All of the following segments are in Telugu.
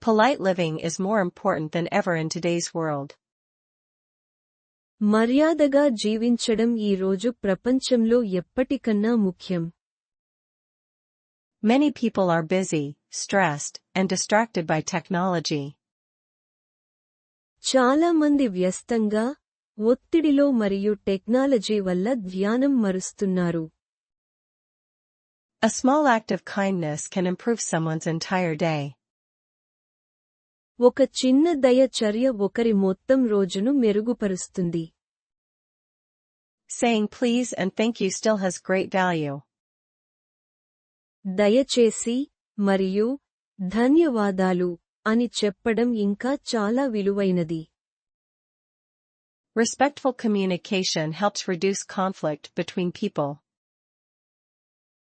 Polite living is more important than ever in today's world. మర్యాదగా జీవించడం ఈ రోజు ప్రపంచంలో ఎప్పటికన్నా ముఖ్యం. Many people are busy, stressed, and distracted by technology. చాలా మంది వ్యస్తంగా, ఒత్తిడిలో మరియు టెక్నాలజీ వల్ల ధ్యానం మరుస్తున్నారు. A small act of kindness can improve someone's entire day. ఒక చిన్న దయ చర్య ఒకరి మొత్తం రోజును మెరుగుపరుస్తుంది. Saying please and thank you still has great value. దయచేసి మరియు ధన్యవాదాలు అని చెప్పడం ఇంకా చాలా విలువైనది. Respectful communication helps reduce conflict between people.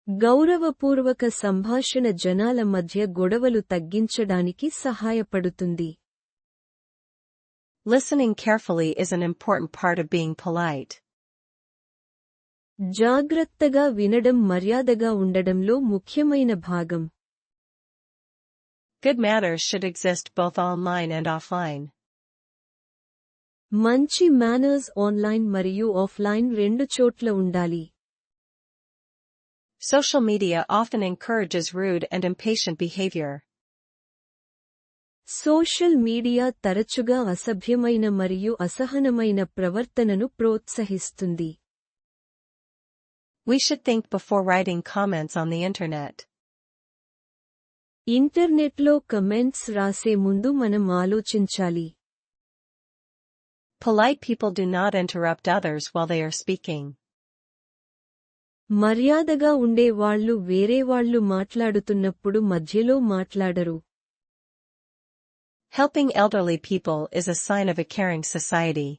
గౌరవపూర్వక సంభాషణ జనాల మధ్య గొడవలు తగ్గించడానికి సహాయపడుతుంది. Listening carefully is an important part of being polite. జాగ్రత్తగా వినడం మర్యాదగా ఉండడంలో ముఖ్యమైన భాగం. Good manners should exist both online and offline. మంచి మేనర్స్ ఆన్లైన్ మరియు ఆఫ్లైన్ రెండు చోట్ల ఉండాలి. Social media often encourages rude and impatient behavior. Social media తరచుగా అసభ్యమైన మరియు అసహనమైన ప్రవర్తనను ప్రోత్సహిస్తుంది. We should think before writing comments on the internet. ఇంటర్నెట్లో కమెంట్స్ రాసే ముందు మనం ఆలోచించాలి. Polite people do not interrupt others while they are speaking. మర్యాదగా ఉండేవాళ్లు వేరేవాళ్లు మాట్లాడుతున్నప్పుడు మధ్యలో మాట్లాడరు. Helping elderly people is a sign of a caring society.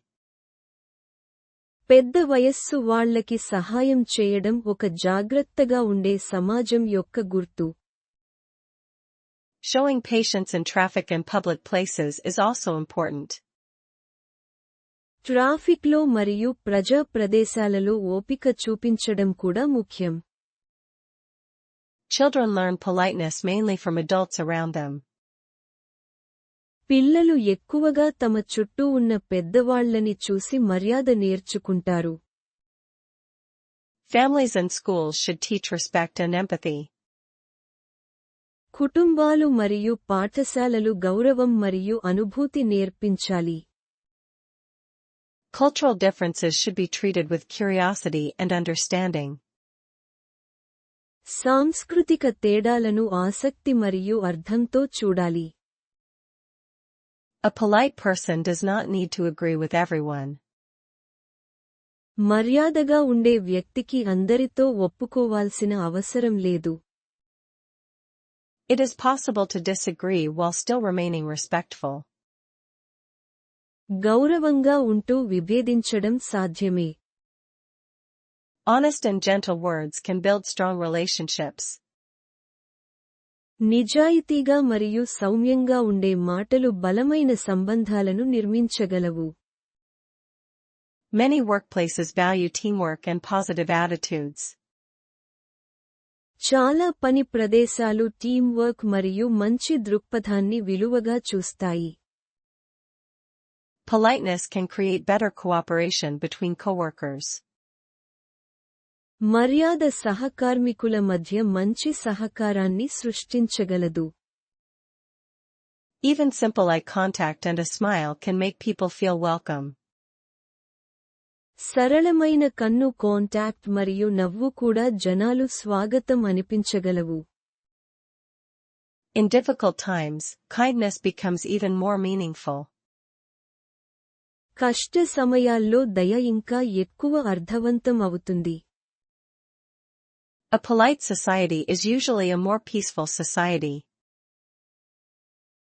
పెద్ద వయస్సు వాళ్లకి సహాయం చేయడం ఒక జాగ్రత్తగా ఉండే సమాజం యొక్క గుర్తు. Showing patience in traffic and public places is also important. ట్రాఫిక్లో మరియు ప్రజా ప్రదేశాలలో ఓపిక చూపించడం కూడా ముఖ్యం. Children learn politeness mainly from adults around them. పిల్లలు ఎక్కువగా తమ చుట్టూ ఉన్న పెద్దవాళ్లని చూసి మర్యాద నేర్చుకుంటారు. Families and schools should teach respect and empathy. కుటుంబాలు మరియు పాఠశాలలు గౌరవం మరియు అనుభూతి నేర్పించాలి. Cultural differences should be treated with curiosity and understanding. సాంస్కృతిక తేడాలను ఆసక్తి మరియు అర్థంతో చూడాలి. A polite person does not need to agree with everyone. మర్యాదగా ఉండే వ్యక్తికి అందరితో ఒప్పుకోవాల్సిన అవసరం లేదు. It is possible to disagree while still remaining respectful. గౌరవంగా ఉంటూ విభేదించడం సాధ్యమే. Honest and gentle words can build strong relationships. నిజాయితీగా మరియు సౌమ్యంగా ఉండే మాటలు బలమైన సంబంధాలను నిర్మించగలవు. Many workplaces value teamwork and positive attitudes. చాలా పని ప్రదేశాలు టీం వర్క్ మరియు మంచి దృక్పథాన్ని విలువగా చూస్తాయి. Politeness can create better cooperation between coworkers. మర్యాద సహకార్మికుల మధ్య మంచి సహకారాన్ని సృష్టించగలదు. Even simple eye contact and a smile can make people feel welcome. సరళమైన కన్ను కాంటాక్ట్ మరియు నవ్వు కూడా జనాలు స్వాగతం అనిపించగలవు. In difficult times, kindness becomes even more meaningful. కష్ట సమయాల్లో దయ ఇంకా ఎక్కువ అర్థవంతం అవుతుంది. A polite society is usually a more peaceful society.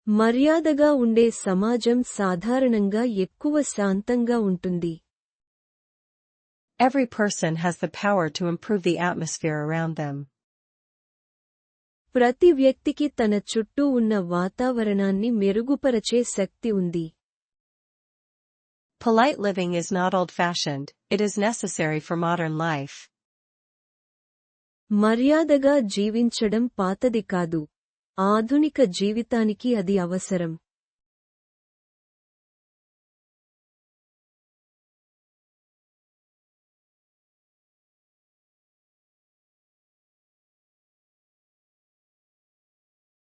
మర్యాదగా ఉండే సమాజం సాధారణంగా ఎక్కువ శాంతంగా ఉంటుంది. Every person has the power to improve the atmosphere around them. ప్రతి వ్యక్తికి తన చుట్టూ ఉన్న వాతావరణాన్ని మెరుగుపరచే శక్తి ఉంది. Polite living is not old-fashioned, it is necessary for modern life. మర్యాదగా జీవించడం పాతది కాదు, ఆధునిక జీవితానికి అది అవసరం.